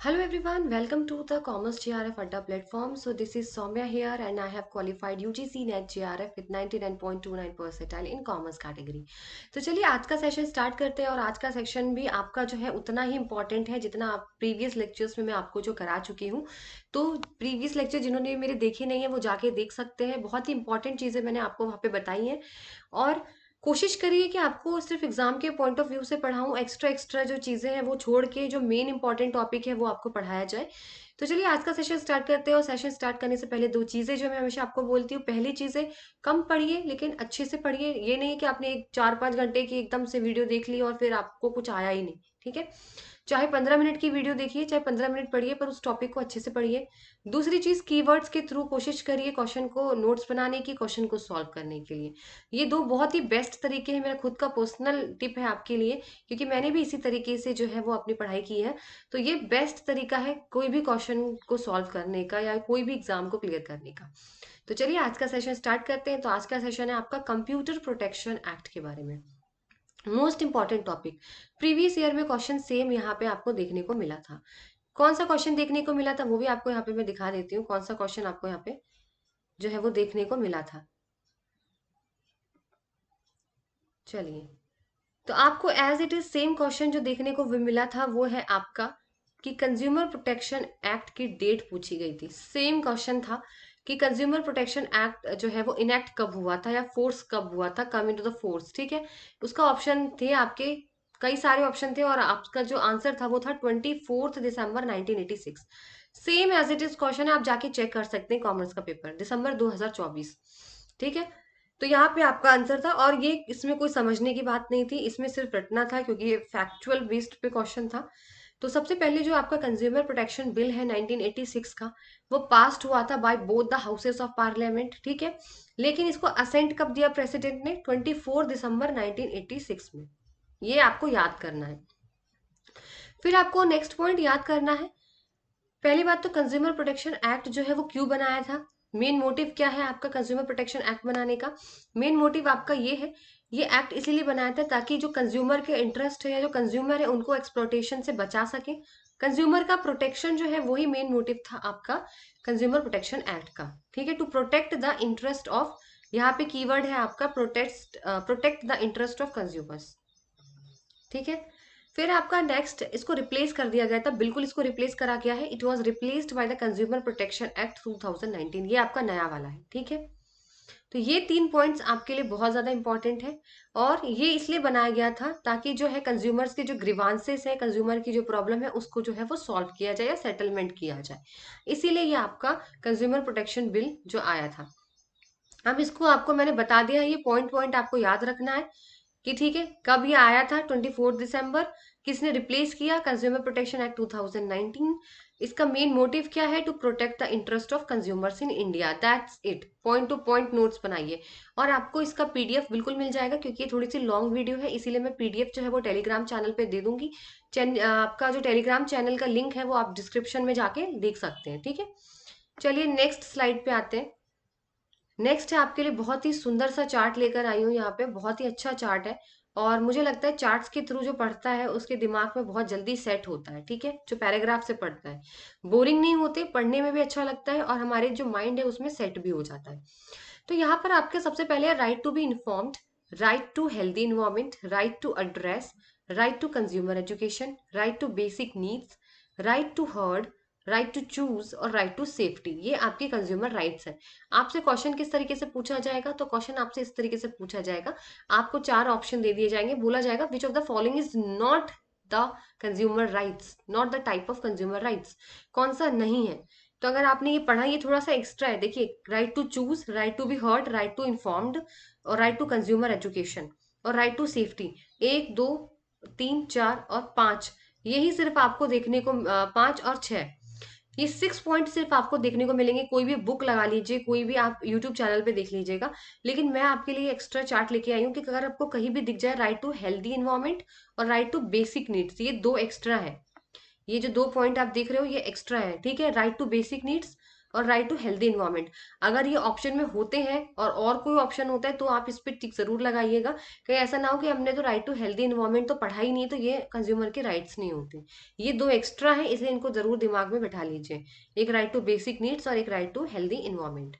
Hello everyone, welcome to the Commerce GRF Adda platform. So this is Soumya here and I have qualified UGC NET GRF with 99.29 percentile in Commerce category. तो चलिए आज का session start करते हैं और आज का section भी आपका जो है उतना ही इम्पोर्टेंट है जितना आप प्रीवियस लेक्चर्स में मैं आपको जो करा चुकी हूँ। तो प्रीवियस लेक्चर जिन्होंने मेरे देखे नहीं है वो जाके देख सकते हैं, बहुत ही इंपॉर्टेंट चीज़ें मैंने आपको वहाँ पे बताई हैं। और कोशिश करिए कि आपको सिर्फ एग्जाम के पॉइंट ऑफ व्यू से पढ़ाऊँ, एक्स्ट्रा एक्स्ट्रा जो चीज़ें हैं वो छोड़ के जो मेन इंपॉर्टेंट टॉपिक है वो आपको पढ़ाया जाए। तो चलिए आज का सेशन स्टार्ट करते हैं और सेशन स्टार्ट करने से पहले दो चीज़ें जो मैं हमेशा आपको बोलती हूँ। पहली चीज़ें, कम पढ़िए लेकिन अच्छे से पढ़िए। ये नहीं कि आपने एक 4-5 घंटे की एकदम से वीडियो देख ली और फिर आपको कुछ आया ही नहीं। ठीक है, चाहे 15 मिनट की वीडियो देखिए, चाहे 15 मिनट पढ़िए, पर उस टॉपिक को अच्छे से पढ़िए। दूसरी चीज, कीवर्ड्स के थ्रू कोशिश करिए क्वेश्चन को नोट्स बनाने की, क्वेश्चन को सॉल्व करने के लिए। ये दो बहुत ही बेस्ट तरीके हैं, मेरा खुद का पर्सनल टिप है आपके लिए, क्योंकि मैंने भी इसी तरीके से जो है वो अपनी पढ़ाई की है। तो ये बेस्ट तरीका है कोई भी क्वेश्चन को सॉल्व करने का या कोई भी एग्जाम को क्लियर करने का। तो चलिए आज का सेशन स्टार्ट करते हैं। तो आज का सेशन है आपका कंप्यूटर प्रोटेक्शन एक्ट के बारे में। Most important topic, previous year में क्वेश्चन सेम यहाँ पे आपको देखने को मिला था। कौन सा क्वेश्चन देखने को मिला था वो भी आपको यहाँ पे मैं दिखा देती हूँ, कौन सा क्वेश्चन आपको यहाँ पे जो है वो देखने को मिला था। चलिए, तो आपको as it is same question जो देखने को मिला था वो है आपका कि कंज्यूमर प्रोटेक्शन एक्ट की डेट पूछी गई थी। सेम क्वेश्चन था कि कंज्यूमर प्रोटेक्शन एक्ट जो है वो इनेक्ट कब हुआ था या फोर्स कब हुआ था, कम इनटू द फोर्स। ठीक है, उसका ऑप्शन थे आपके, कई सारे ऑप्शन थे और आपका जो आंसर था वो था 24 दिसंबर 1986। Same as it is question है, आप जाके चेक कर सकते हैं, कॉमर्स का पेपर दिसंबर 2024। ठीक है, तो यहाँ पे आपका आंसर था और ये इसमें कोई समझने की बात नहीं थी, इसमें सिर्फ रटना था क्योंकि ये फैक्चुअल बेस्ड पे क्वेश्चन था। तो सबसे पहले जो आपका कंज्यूमर प्रोटेक्शन बिल है 1986 का, वो पास्ड हुआ था by both the houses of parliament. ठीक है, लेकिन इसको असेंट कब दिया प्रेसिडेंट ने? 24 दिसंबर 1986 में। ये आपको याद करना है। फिर आपको नेक्स्ट पॉइंट याद करना है। पहली बात तो कंज्यूमर प्रोटेक्शन एक्ट जो है वो क्यों बनाया था, मेन मोटिव क्या है आपका कंज्यूमर प्रोटेक्शन एक्ट बनाने का? मेन मोटिव आपका ये है, ये एक्ट इसीलिए बनाया था ताकि जो कंज्यूमर के इंटरेस्ट है या जो कंज्यूमर है उनको एक्सप्लॉटेशन से बचा सके। कंज्यूमर का प्रोटेक्शन जो है वही मेन मोटिव था आपका कंज्यूमर प्रोटेक्शन एक्ट का। ठीक है, to protect the interest of, यहाँ पे कीवर्ड है आपका protect the interest of consumers. ठीक है, फिर आपका नेक्स्ट, इसको रिप्लेस कर दिया गया था, बिल्कुल इसको रिप्लेस करा गया है। It was replaced by the consumer protection act 2019। ये आपका नया वाला है। ठीक है, तो ये तीन पॉइंट्स आपके लिए बहुत ज्यादा इंपॉर्टेंट है और ये इसलिए बनाया गया था ताकि जो है कंज्यूमर्स के जो ग्रीवांसेस है, कंज्यूमर की जो प्रॉब्लम है उसको जो है वो सॉल्व किया जाए या सेटलमेंट किया जाए। इसीलिए ये आपका कंज्यूमर प्रोटेक्शन बिल जो आया था। अब इसको आपको मैंने बता दिया है, ये पॉइंट पॉइंट आपको याद रखना है कि ठीक है, कब ये आया था? 24 दिसंबर। किसने रिप्लेस किया? Consumer protection act 2019। इसका मेन मोटिव क्या है? To protect the interest of consumers in India. That's it, point to point notes बनाइए। और आपको इसका पीडीएफ बिल्कुल मिल जाएगा क्योंकि ये थोड़ी सी लॉन्ग वीडियो है, इसीलिए मैं पीडीएफ जो है वो टेलीग्राम चैनल पे दे दूंगी। आपका जो टेलीग्राम चैनल का लिंक है वो आप डिस्क्रिप्शन में जाके देख सकते हैं। ठीक है, चलिए नेक्स्ट स्लाइड पे आते हैं। नेक्स्ट है आपके लिए बहुत ही सुंदर सा चार्ट लेकर आई हूँ यहाँ पे, बहुत ही अच्छा चार्ट है और मुझे लगता है चार्ट्स के थ्रू जो पढ़ता है उसके दिमाग में बहुत जल्दी सेट होता है। ठीक है, जो पैराग्राफ से पढ़ता है बोरिंग नहीं होते, पढ़ने में भी अच्छा लगता है और हमारे जो माइंड है उसमें सेट भी हो जाता है। तो यहाँ पर आपके सबसे पहले है right to be informed, right to healthy environment, right to address, right to consumer education, right to basic needs, right to heard, right to choose और राइट टू सेफ्टी। ये आपके कंज्यूमर राइट्स है। आपसे क्वेश्चन किस तरीके से पूछा जाएगा? तो क्वेश्चन आपसे इस तरीके से पूछा जाएगा, आपको चार ऑप्शन दे दिए जाएंगे, बोला जाएगा which of the following is not the consumer rights, not the type of consumer rights, कौन सा नहीं है। तो अगर आपने ये पढ़ा, ये थोड़ा सा एक्स्ट्रा है, देखिए, right to choose, right to be heard, right to informed और राइट टू कंज्यूमर एजुकेशन और राइट टू सेफ्टी। एक, दो, तीन, चार और पांच, यही सिर्फ आपको देखने को पांच और छह, ये 6 पॉइंट सिर्फ आपको देखने को मिलेंगे। कोई भी बुक लगा लीजिए, कोई भी आप यूट्यूब चैनल पे देख लीजिएगा, लेकिन मैं आपके लिए एक्स्ट्रा चार्ट लेके आई हूँ कि अगर आपको कहीं भी दिख जाए राइट टू हेल्दी इन्वायरमेंट और राइट टू बेसिक नीड्स, ये दो एक्स्ट्रा है। ये जो 2 पॉइंट आप देख रहे हो ये एक्स्ट्रा है। ठीक है, राइट टू बेसिक नीड्स और राइट टू हेल्दी इन्वायरमेंट। अगर ये ऑप्शन में होते हैं और कोई ऑप्शन होता है तो आप इस पे टिक जरूर लगाइएगा। कहीं ऐसा ना हो कि हमने तो राइट टू हेल्दी इन्वायरमेंट तो पढ़ा ही नहीं, तो ये कंज्यूमर के राइट्स नहीं होते। ये दो एक्स्ट्रा है, इसलिए इनको जरूर दिमाग में बैठा लीजिए। एक राइट टू बेसिक नीड्स और एक राइट टू हेल्दी इन्वायरमेंट।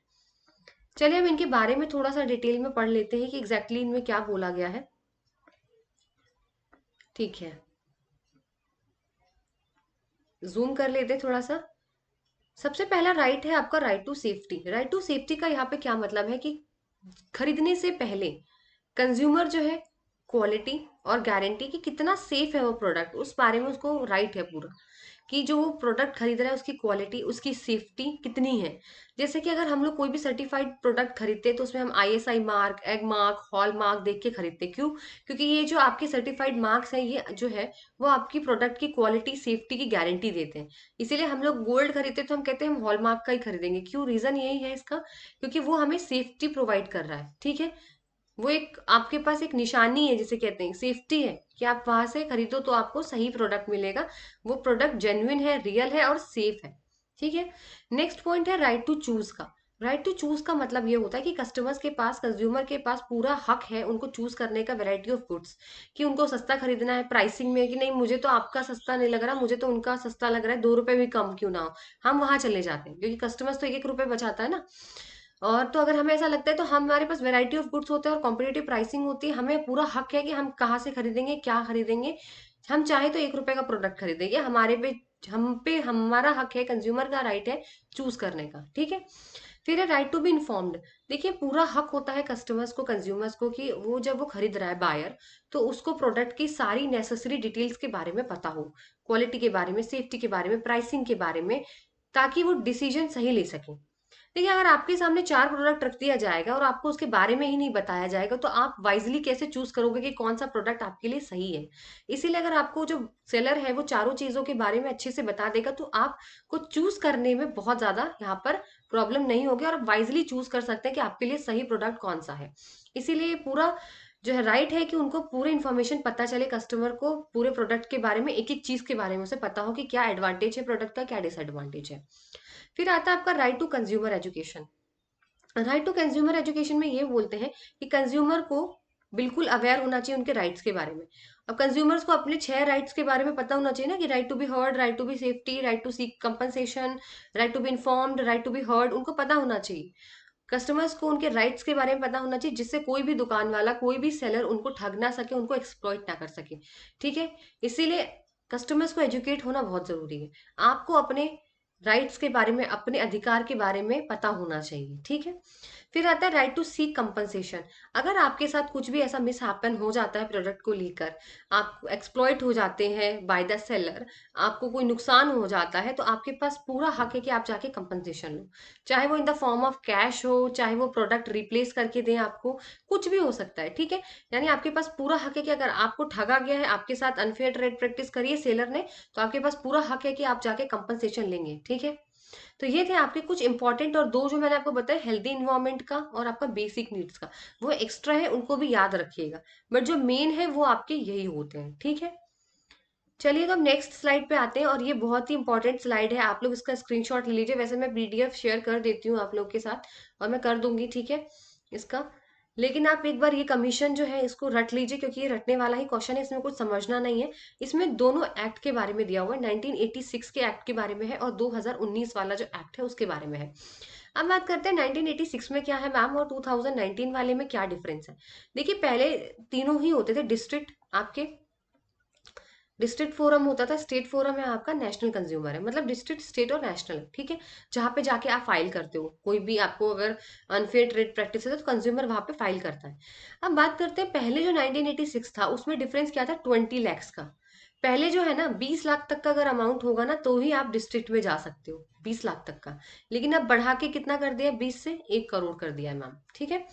चलिए हम इनके बारे में थोड़ा सा डिटेल में पढ़ लेते हैं कि एग्जैक्टली इनमें क्या बोला गया है। ठीक है, जूम कर लेते हैं थोड़ा सा। सबसे पहला राइट है आपका right to safety. Right to safety का यहाँ पे क्या मतलब है कि खरीदने से पहले कंज्यूमर जो है क्वालिटी और गारंटी कि कितना सेफ है वो प्रोडक्ट, उस बारे में उसको राइट है पूरा, कि जो वो प्रोडक्ट खरीद रहा है उसकी क्वालिटी उसकी सेफ्टी कितनी है। जैसे कि अगर हम लोग कोई भी सर्टिफाइड प्रोडक्ट खरीदते हैं तो उसमें हम ISI mark, egg mark, hall mark देख के खरीदते हैं। क्यों? क्योंकि ये जो आपके सर्टिफाइड मार्क्स हैं ये जो है वो आपकी प्रोडक्ट की क्वालिटी सेफ्टी की गारंटी देते हैं। इसीलिए हम लोग गोल्ड खरीदते हैं तो हम कहते हैं हम हॉल मार्क का ही खरीदेंगे। क्यों? रीजन यही है इसका, क्योंकि वो हमें सेफ्टी प्रोवाइड कर रहा है। ठीक है, वो एक आपके पास एक निशानी है जिसे कहते हैं सेफ्टी है, कि आप वहां से खरीदो तो आपको सही प्रोडक्ट मिलेगा, वो प्रोडक्ट जेन्युइन है, रियल है और सेफ है। ठीक है। नेक्स्ट पॉइंट है राइट टू चूज का। राइट टू चूज का मतलब ये होता है कि कस्टमर्स के पास, कंज्यूमर के पास पूरा हक है उनको चूज करने का वैरायटी ऑफ गुड्स, कि उनको सस्ता खरीदना है प्राइसिंग में, कि नहीं मुझे तो आपका सस्ता नहीं लग रहा, मुझे तो उनका सस्ता लग रहा है, 2 रुपए भी कम क्यों ना हो, हम वहां चले जाते हैं क्योंकि कस्टमर्स तो 1 1 रुपए बचाता है ना। और तो अगर हमें ऐसा लगता है तो हमारे पास वैरायटी ऑफ गुड्स होते हैं और कॉम्पिटेटिव प्राइसिंग होती है, हमें पूरा हक है कि हम कहाँ से खरीदेंगे, क्या खरीदेंगे। हम चाहे तो 1 रुपए का प्रोडक्ट खरीदेंगे, हमारे पे, हम पे हमारा हक है, कंज्यूमर का राइट है चूज करने का। ठीक है। फिर है राइट टू बी इन्फॉर्म्ड। देखिए पूरा हक होता है कस्टमर्स को, कंज्यूमर्स को, कि वो जब वो खरीद रहा है बायर, तो उसको प्रोडक्ट की सारी नेसेसरी डिटेल्स के बारे में पता हो, क्वालिटी के बारे में, सेफ्टी के बारे में, प्राइसिंग के बारे में, ताकि वो डिसीजन सही ले सके। देखिए अगर आपके सामने 4 प्रोडक्ट रख दिया जाएगा और आपको उसके बारे में ही नहीं बताया जाएगा तो आप वाइजली कैसे चूज करोगे कि कौन सा प्रोडक्ट आपके लिए सही है। इसीलिए अगर आपको जो सेलर है वो चारों चीजों के बारे में अच्छे से बता देगा तो आपको चूज करने में बहुत ज्यादा यहाँ पर प्रॉब्लम नहीं होगी और आप वाइजली चूज कर सकते हैं कि आपके लिए सही प्रोडक्ट कौन सा है। इसीलिए पूरा जो है राइट है कि उनको पूरे इन्फॉर्मेशन पता चले, कस्टमर को पूरे प्रोडक्ट के बारे में, एक एक चीज के बारे में उसे पता हो कि क्या एडवांटेज है प्रोडक्ट का, क्या डिसएडवांटेज है। फिर आता है आपका right to consumer education. Right to consumer education में ये बोलते हैं कि कंज्यूमर को बिल्कुल अवेयर होना चाहिए उनके राइट्स के बारे में। अब कंज्यूमर्स को अपने 6 राइट्स के बारे में पता होना चाहिए ना, कि right to be heard, right to be safety, right to seek compensation, right to be informed, right to be heard, उनको पता होना चाहिए। कस्टमर्स को उनके राइट्स के बारे में पता होना चाहिए, जिससे कोई भी दुकान वाला, कोई भी सेलर उनको ठग ना सके, उनको एक्सप्लॉइट ना कर सके। ठीक है। इसीलिए कस्टमर्स को एजुकेट होना बहुत जरूरी है। आपको अपने राइट्स के बारे में, अपने अधिकार के बारे में पता होना चाहिए। ठीक है। फिर आता है राइट टू सीक कंपनसेशन। अगर आपके साथ कुछ भी ऐसा मिस हैपन हो जाता है प्रोडक्ट को लेकर, आप एक्सप्लॉइट हो जाते हैं बाय द सेलर, आपको कोई नुकसान हो जाता है, तो आपके पास पूरा हक है कि आप जाके कंपनसेशन लो। चाहे वो in the form of cash हो, चाहे वो प्रोडक्ट रिप्लेस करके दें आपको, कुछ भी हो सकता है। ठीक है। यानी आपके पास पूरा हक है कि अगर आपको ठगा गया है, आपके साथ अनफेयर ट्रेड प्रैक्टिस करी है सेलर ने, तो आपके पास पूरा हक है कि आप जाके कंपनसेशन लेंगे। ठीक है। तो ये थे आपके कुछ इंपॉर्टेंट, और दो जो मैंने आपको बताया हेल्दी इन्वायरमेंट का और आपका बेसिक नीड्स का, वो एक्स्ट्रा है, उनको भी याद रखिएगा। बट जो मेन है वो आपके यही होते हैं। ठीक है। चलिए तो हम नेक्स्ट स्लाइड पे आते हैं, और ये बहुत ही इंपॉर्टेंट स्लाइड है, आप लोग इसका स्क्रीनशॉट ले लीजिए। वैसे मैं पीडीएफ शेयर कर देती हूँ आप लोग के साथ, और मैं कर दूंगी। ठीक है इसका, लेकिन आप एक बार ये कमीशन जो है इसको रट लीजिए, क्योंकि ये रटने वाला ही क्वेश्चन है, इसमें कुछ समझना नहीं है। इसमें दोनों एक्ट के बारे में दिया हुआ है, 1986 के एक्ट के बारे में है और 2019 वाला जो एक्ट है उसके बारे में है। अब बात करते हैं 1986 में क्या है मैम, और 2019 वाले में क्या डिफरेंस है। देखिए पहले तीनों ही होते थे डिस्ट्रिक्ट आपके, डिस्ट्रिक्ट फोरम होता था, स्टेट फोरम है आपका, नेशनल कंज्यूमर है, मतलब डिस्ट्रिक्ट, स्टेट और नेशनल। ठीक है। जहां पे जाके आप फाइल करते हो, कोई भी आपको अगर अनफेयर ट्रेड प्रैक्टिस है तो कंज्यूमर वहां पे फाइल करता है। अब बात करते हैं पहले जो 1986 था उसमें डिफरेंस क्या था, 20 लैक्स का। पहले जो है ना 20 लाख तक का अगर अमाउंट होगा ना तो ही आप डिस्ट्रिक्ट में जा सकते हो, 20 लाख तक का। लेकिन अब बढ़ा के कितना कर दिया, 20 से 1 करोड़ कर दिया है मैम। ठीक है।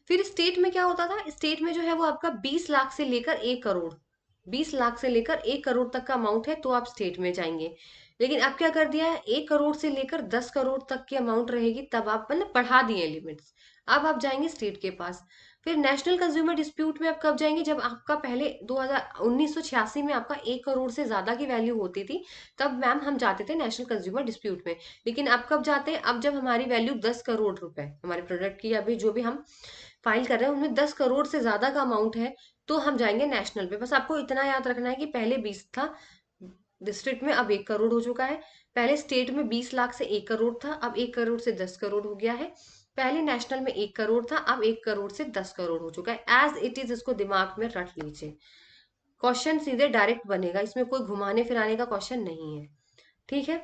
फिर स्टेट में क्या होता था, स्टेट में जो है वो आपका 20 लाख से लेकर 1 करोड़, 20 लाख से लेकर 1 करोड़ तक का अमाउंट है तो आप स्टेट में जाएंगे। लेकिन अब क्या कर दिया है, 1 करोड़ से लेकर 10 करोड़ तक की अमाउंट रहेगी, तब आप, मतलब बढ़ा दिए लिमिट्स, अब आप जाएंगे स्टेट के पास। फिर नेशनल कंज्यूमर डिस्प्यूट में आप कब जाएंगे, जब आपका पहले 1986 में आपका 1 करोड़ से ज्यादा की वैल्यू होती थी, तब मैम हम जाते थे नेशनल कंज्यूमर डिस्प्यूट में। लेकिन अब कब जाते हैं, अब जब हमारी वैल्यू 10 करोड़ रुपए हमारे प्रोडक्ट की, अभी जो भी हम फाइल कर रहे हैं उनमें 10 करोड़ से ज्यादा का अमाउंट है, तो हम जाएंगे नेशनल पे। बस आपको इतना याद रखना है कि पहले 20 था डिस्ट्रिक्ट में, अब 1 करोड़ हो चुका है। पहले स्टेट में 20 लाख से 1 करोड़ था, अब 1 करोड़ से 10 करोड़ हो गया है। पहले नेशनल में 1 करोड़ था, अब 1 करोड़ से 10 करोड़ हो चुका है। एज इट इज इसको दिमाग में रख लीजिए। क्वेश्चन सीधे डायरेक्ट बनेगा, इसमें कोई घुमाने फिराने का क्वेश्चन नहीं है। ठीक है,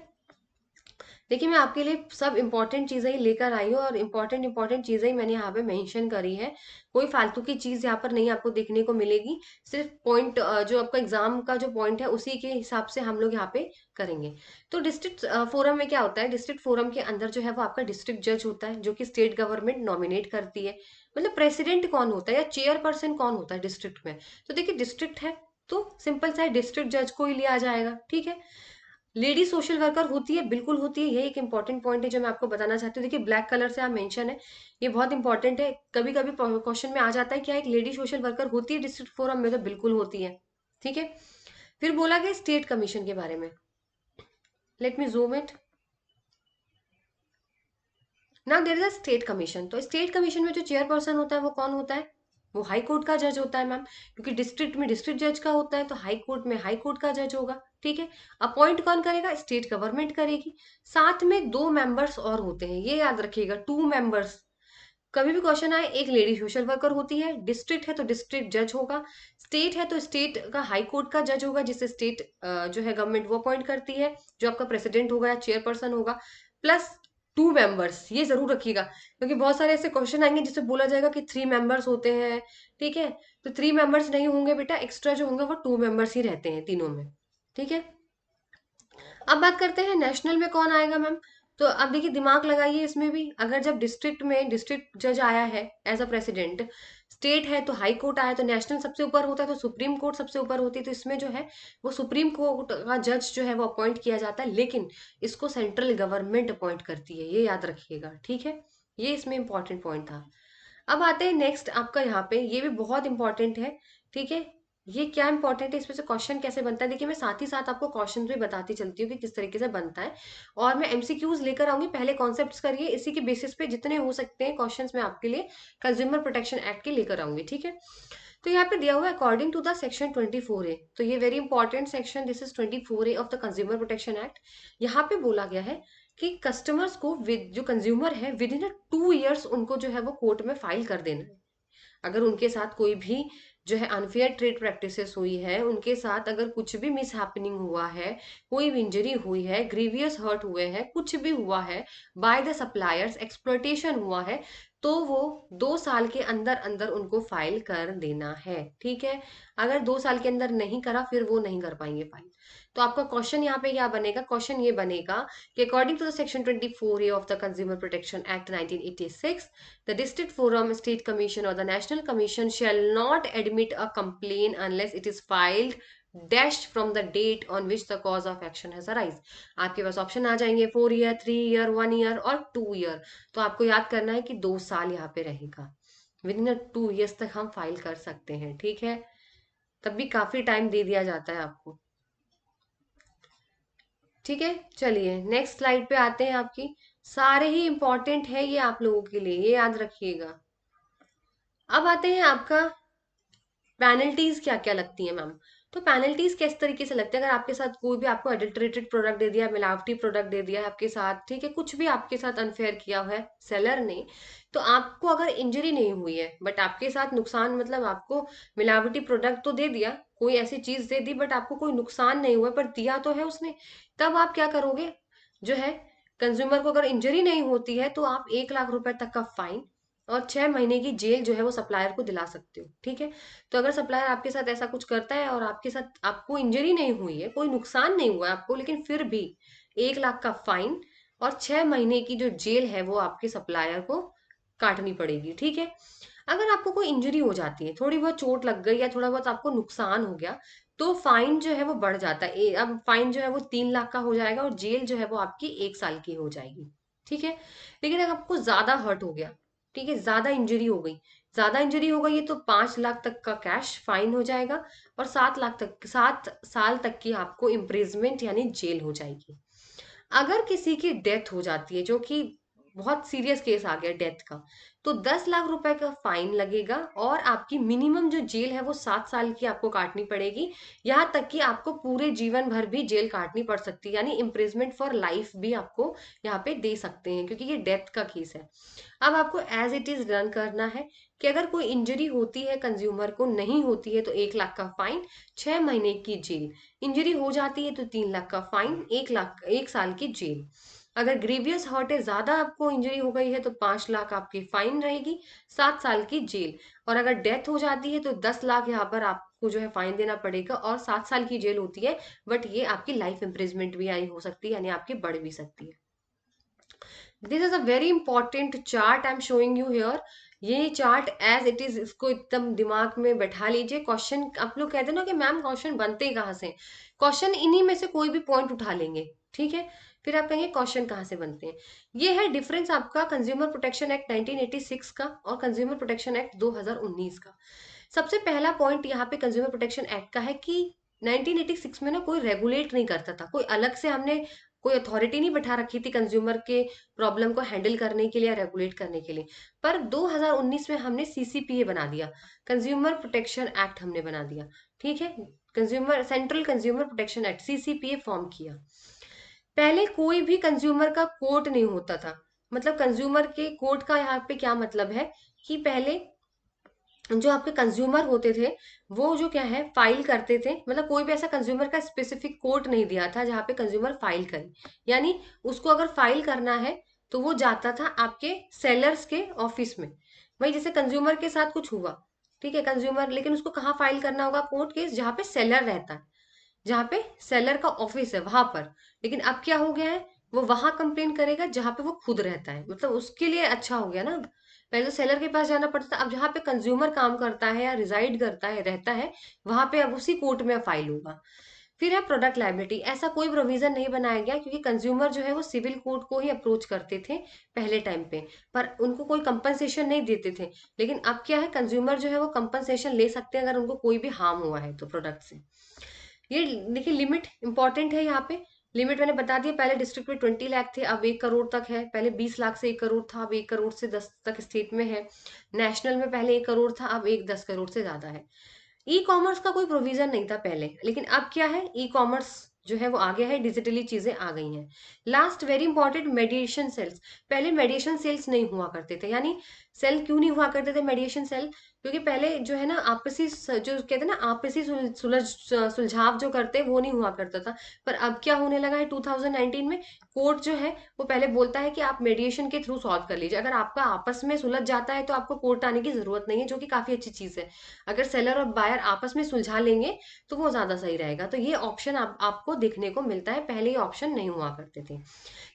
देखिए मैं आपके लिए सब इंपॉर्टेंट चीजें ही लेकर आई हूँ, और इंपॉर्टेंट चीजें ही मैंने यहाँ पे मेंशन करी है। कोई फालतू की चीज यहाँ पर नहीं आपको देखने को मिलेगी। सिर्फ पॉइंट जो आपका एग्जाम का जो पॉइंट है उसी के हिसाब से हम लोग यहाँ पे करेंगे। तो डिस्ट्रिक्ट फोरम में क्या होता है, डिस्ट्रिक्ट फोरम के अंदर जो है वो आपका डिस्ट्रिक्ट जज होता है, जो कि स्टेट गवर्नमेंट नॉमिनेट करती है। मतलब प्रेसिडेंट कौन होता है या चेयरपर्सन कौन होता है डिस्ट्रिक्ट में, तो देखिए डिस्ट्रिक्ट है तो सिंपल सा डिस्ट्रिक्ट जज को ही लिया जाएगा। ठीक है, लेडी सोशल वर्कर होती है, बिल्कुल होती है, ये एक इंपॉर्टेंट पॉइंट है जो मैं आपको बताना चाहती हूँ। देखिए ब्लैक कलर से आप मेंशन है, ये बहुत इंपॉर्टेंट है। कभी कभी क्वेश्चन में आ जाता है क्या एक लेडी सोशल वर्कर होती है डिस्ट्रिक्ट फोरम में, तो बिल्कुल होती है। ठीक है, फिर बोला गया स्टेट कमीशन के बारे में। Let me zoom it. Now there is a state commission. तो स्टेट कमीशन में जो चेयरपर्सन होता है वो कौन होता है, वो हाई कोर्ट का जज होता है मैम, क्योंकि डिस्ट्रिक्ट में डिस्ट्रिक्ट जज का होता है, तो हाई कोर्ट में हाई कोर्ट का जज होगा। ठीक है, अपॉइंट कौन करेगा, स्टेट गवर्नमेंट करेगी। साथ में 2 मेंबर्स और होते हैं, ये याद रखिएगा, 2 मेंबर्स। कभी भी क्वेश्चन आए, एक लेडी सोशल वर्कर होती है, डिस्ट्रिक्ट है तो डिस्ट्रिक्ट जज होगा, स्टेट है तो स्टेट का हाई कोर्ट का जज होगा, जिसे स्टेट जो है गवर्नमेंट वो अपॉइंट करती है, जो आपका प्रेसिडेंट होगा या चेयरपर्सन होगा, प्लस 2 मेंबर्स। ये जरूर रखिएगा, क्योंकि बहुत सारे ऐसे क्वेश्चन आएंगे जिससे बोला जाएगा कि 3 मेंबर्स होते हैं। ठीक है, तो 3 मेंबर्स नहीं होंगे बेटा, एक्स्ट्रा जो होंगे वो 2 मेंबर्स ही रहते हैं तीनों में। ठीक है, अब बात करते हैं नेशनल में कौन आएगा मैम। तो अब देखिए दिमाग लगाइए इसमें भी, अगर जब डिस्ट्रिक्ट में डिस्ट्रिक्ट जज आया है एज अ प्रेसिडेंट, स्टेट है तो हाई कोर्ट आया, तो नेशनल सबसे ऊपर होता है, तो सुप्रीम कोर्ट सबसे ऊपर होती है। तो इसमें जो है वो सुप्रीम कोर्ट का जज जो है वो अपॉइंट किया जाता है, लेकिन इसको सेंट्रल गवर्नमेंट अपॉइंट करती है, ये याद रखिएगा। ठीक है, ये इसमें इंपॉर्टेंट पॉइंट था। अब आते हैं नेक्स्ट आपका यहाँ पे, ये भी बहुत इंपॉर्टेंट है। ठीक है, ये क्या इंपॉर्टेंट है, इसमें से क्वेश्चन कैसे बनता है, देखिए मैं साथ ही साथ आपको क्वेश्चन भी बताती चलती हूँ कि किस तरीके से बनता है। और मैं एमसीक्यूज लेकर आऊंगी, पहले कॉन्सेप्ट्स करिए, इसी के बेसिस पे जितने हो सकते हैं क्वेश्चंस मैं आपके लिए कंज्यूमर प्रोटेक्शन एक्ट के लेकर आऊंगी। ठीक है, तो यहाँ पे दिया हुआ है according to the section 24A। तो ये very important section, this is 24A of the consumer protection act. यहाँ पे बोला गया है कि कस्टमर्स को जो कंज्यूमर है विद इन 2 इयर्स उनको जो है वो कोर्ट में फाइल कर देना है। अगर उनके साथ कोई भी जो है अनफेयर ट्रेड प्रैक्टिसेस हुई है, उनके साथ अगर कुछ भी मिस हैपनिंग हुआ है, कोई भी इंजरी हुई है, ग्रीवियस हर्ट हुए हैं, कुछ भी हुआ है, बाय द सप्लायर्स एक्सप्लॉइटेशन हुआ है, तो वो 2 साल के अंदर अंदर उनको फाइल कर देना है। ठीक है, अगर 2 साल के अंदर नहीं करा फिर वो नहीं कर पाएंगे फाइल। तो आपका क्वेश्चन यहाँ पे क्या बनेगा, क्वेश्चन ये बनेगा कि according to the section 24A of the consumer protection act 1986, the district forum, state commission or the national commission shall not admit a complaint unless it is filed dashed from the date on which the cause of action has arise। आपके पास option आ जाएंगे 4 year, 3 year, 1 year और 2 year. तो आपको याद करना है कि 2 साल यहाँ पे रहेगा, विद इन 2 ईयर्स तक हम फाइल कर सकते हैं। ठीक है, तब भी काफी टाइम दे दिया जाता है आपको। ठीक है, चलिए नेक्स्ट स्लाइड पे आते हैं आपकी। सारे ही इंपॉर्टेंट है ये आप लोगों के लिए, ये याद रखिएगा। अब आते हैं आपका पेनल्टीज क्या क्या लगती है मैम। तो पेनल्टीज किस तरीके से लगती है, अगर आपके साथ कोई भी आपको एडल्टरेटेड प्रोडक्ट दे दिया, मिलावटी प्रोडक्ट दे दिया है आपके साथ, ठीक है, कुछ भी आपके साथ अनफेयर किया हुआ है सेलर ने, तो आपको अगर इंजरी नहीं हुई है बट आपके साथ नुकसान, मतलब आपको मिलावटी प्रोडक्ट तो दे दिया, कोई ऐसी चीज दे दी बट आपको कोई नुकसान नहीं हुआ, पर दिया तो है उसने, तब आप क्या करोगे, जो है कंज्यूमर को अगर इंजरी नहीं होती है तो आप 1 लाख रुपए तक का फाइन और 6 महीने की जेल जो है वो सप्लायर को दिला सकते हो। ठीक है, तो अगर सप्लायर आपके साथ ऐसा कुछ करता है और आपके साथ आपको इंजरी नहीं हुई है, कोई नुकसान नहीं हुआ है आपको, लेकिन फिर भी 1 लाख का फाइन और 6 महीने की जो जेल है वो आपके सप्लायर को काटनी पड़ेगी। ठीक है, अगर आपको कोई इंजरी हो जाती है, थोड़ी बहुत चोट लग गई या थोड़ा बहुत आपको नुकसान हो गया, तो फाइन जो है वो बढ़ जाता है। अब फाइन जो है वो 3 लाख का हो जाएगा और जेल जो है वो आपकी 1 साल की हो जाएगी। ठीक है, लेकिन अगर आपको ज्यादा हर्ट हो गया, ठीक है, ज्यादा इंजरी हो गई, ज्यादा इंजरी हो गई है तो 5 लाख तक का कैश फाइन हो जाएगा, और 7 साल तक की आपको इम्प्रिजमेंट यानी जेल हो जाएगी। अगर किसी की डेथ हो जाती है, जो कि बहुत सीरियस केस आ गया डेथ का, तो 10 लाख रुपए का फाइन लगेगा, और आपकी मिनिमम जो जेल है वो 7 साल की आपको काटनी पड़ेगी। यहाँ तक कि आपको पूरे जीवन भर भी जेल काटनी पड़ सकती है, यानी इम्प्रिजमेंट फॉर लाइफ भी आपको यहाँ पे दे सकते हैं, क्योंकि ये डेथ का केस है। अब आपको एज इट इज रन करना है कि अगर कोई इंजरी होती है कंज्यूमर को, नहीं होती है तो 1 लाख का फाइन, 6 महीने की जेल। इंजरी हो जाती है तो 3 लाख का फाइन, 1 लाख 1 साल की जेल। अगर ग्रीवियस हर्ट है, ज्यादा आपको इंजरी हो गई है, तो 5 लाख आपकी फाइन रहेगी, 7 साल की जेल। और अगर डेथ हो जाती है तो 10 लाख यहाँ पर आपको जो है फाइन देना पड़ेगा, और 7 साल की जेल होती है। बट ये आपकी लाइफ इम्प्रिजमेंट भी आई हो सकती है, यानी आपकी बढ़ भी सकती है। This is a very important chart I am showing you here. ये चार्ट एज इट इज, इसको एकदम दिमाग में बैठा लीजिए। क्वेश्चन आप लोग कहते हैं ना कि मैम क्वेश्चन बनते ही कहाँ से, क्वेश्चन इन्हीं में से कोई भी पॉइंट उठा लेंगे, ठीक है। फिर आप कहेंगे क्वेश्चन कहाँ से बनते हैं। ये है डिफरेंस आपका कंज्यूमर प्रोटेक्शन एक्ट 1986 का और कंज्यूमर प्रोटेक्शन एक्ट 2019 का। सबसे पहला पॉइंट यहाँ पे कंज्यूमर प्रोटेक्शन एक्ट का है कि 1986 में ना कोई रेगुलेट नहीं करता था, कोई अलग से हमने कोई अथॉरिटी नहीं बैठा रखी थी कंज्यूमर के प्रॉब्लम को हैंडल करने के लिए या रेगुलेट करने के लिए। पर 2019 में हमने सीसीपीए बना दिया, कंज्यूमर प्रोटेक्शन एक्ट हमने बना दिया, ठीक है। Consumer central consumer protection act CCPA form किया। पहले कोई भी कंज्यूमर का कोर्ट नहीं होता था। मतलब कंज्यूमर के कोर्ट का यहाँ पे क्या मतलब है कि पहले जो आपके कंज्यूमर होते थे वो जो क्या है फाइल करते थे, मतलब कोई भी ऐसा कंज्यूमर का स्पेसिफिक कोर्ट नहीं दिया था जहाँ पे कंज्यूमर फाइल करे। यानी उसको अगर फाइल करना है तो वो जाता था आपके सेलर्स के ऑफिस में। वही जैसे कंज्यूमर के साथ कुछ हुआ, ठीक है, कंज्यूमर, लेकिन उसको कहाँ फाइल करना होगा कोर्ट केस, जहाँ पे सेलर रहता है, जहाँ पे सेलर का ऑफिस है वहां पर। लेकिन अब क्या हो गया है, वो वहां कंप्लेन करेगा जहाँ पे वो खुद रहता है, मतलब उसके लिए अच्छा हो गया ना। पहले तो सेलर के पास जाना पड़ता था, अब जहाँ पे कंज्यूमर काम करता है या रिजाइड करता है रहता है, वहां पे अब उसी कोर्ट में फाइल होगा। फिर है प्रोडक्ट लाइबिलिटी। ऐसा कोई प्रोविजन नहीं बनाया गया, क्योंकि कंज्यूमर जो है वो सिविल कोर्ट को ही अप्रोच करते थे पहले टाइम पे, पर उनको कोई कंपनसेशन नहीं देते थे। लेकिन अब क्या है, कंज्यूमर जो है वो कंपनसेशन ले सकते हैं अगर उनको कोई भी हार्म हुआ है तो प्रोडक्ट से। ये देखिए लिमिट इंपॉर्टेंट है यहाँ पे। लिमिट मैंने बता दिया, पहले डिस्ट्रिक्ट में 20 लाख थे, अब 1 करोड़ तक है। पहले 20 लाख से 1 करोड़ था, अब 1 करोड़ से 10 तक स्टेट में है। नेशनल में पहले 1 करोड़ था, अब एक 10 करोड़ से ज्यादा है। ई कॉमर्स का कोई प्रोविजन नहीं था पहले, लेकिन अब क्या है, ई कॉमर्स जो है वो आ गया है, डिजिटली चीजें आ गई हैं। Last very important, mediation cells. पहले मेडिएशन सेल्स नहीं हुआ करते थे, यानी सेल क्यों नहीं हुआ करते थे मेडिएशन सेल, क्योंकि पहले जो है ना आपसी जो कहते हैं ना आपसी सुलझाव जो करते हैं वो नहीं हुआ करता था। पर अब क्या होने लगा है 2019 में, कोर्ट जो है वो पहले बोलता है कि आप मेडिएशन के थ्रू सॉल्व कर लीजिए। अगर आपका आपस में सुलझ जाता है तो आपको कोर्ट आने की जरूरत नहीं है, जो कि काफी अच्छी चीज है। अगर सेलर और बायर आपस में सुलझा लेंगे तो वो ज्यादा सही रहेगा। तो ये ऑप्शन आपको देखने को मिलता है, पहले ये ऑप्शन नहीं हुआ करते थे।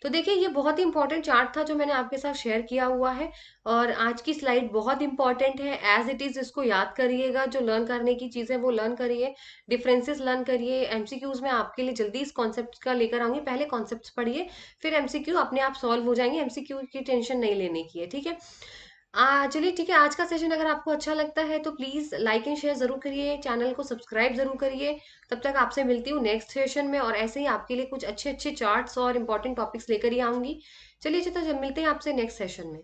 तो देखिए ये बहुत ही इंपॉर्टेंट चार्ट था जो मैंने आपके साथ शेयर किया हुआ है। और आज की स्लाइड बहुत इंपॉर्टेंट है, एज इट इज इसको याद करिएगा, जो लर्न करने की चीजें वो लर्न करिए, डिफरेंसेस लर्न करिए। एमसीक्यूज में आपके लिए जल्दी इस कॉन्सेप्ट का लेकर आऊंगी, पहले कॉन्सेप्ट्स पढ़िए, फिर एमसीक्यू अपने आप सॉल्व हो जाएंगे, एमसीक्यू की टेंशन नहीं लेने की है, ठीक है। चलिए ठीक है, आज का सेशन अगर आपको अच्छा लगता है तो प्लीज लाइक एंड शेयर जरूर करिए, चैनल को सब्सक्राइब जरूर करिए। तब तक आपसे मिलती हूँ नेक्स्ट सेशन में, और ऐसे ही आपके लिए कुछ अच्छे अच्छे चार्ट्स और इंपॉर्टेंट टॉपिक्स लेकर ही आऊंगी। चलिए अच्छा, तो जब मिलते हैं आपसे नेक्स्ट सेशन में।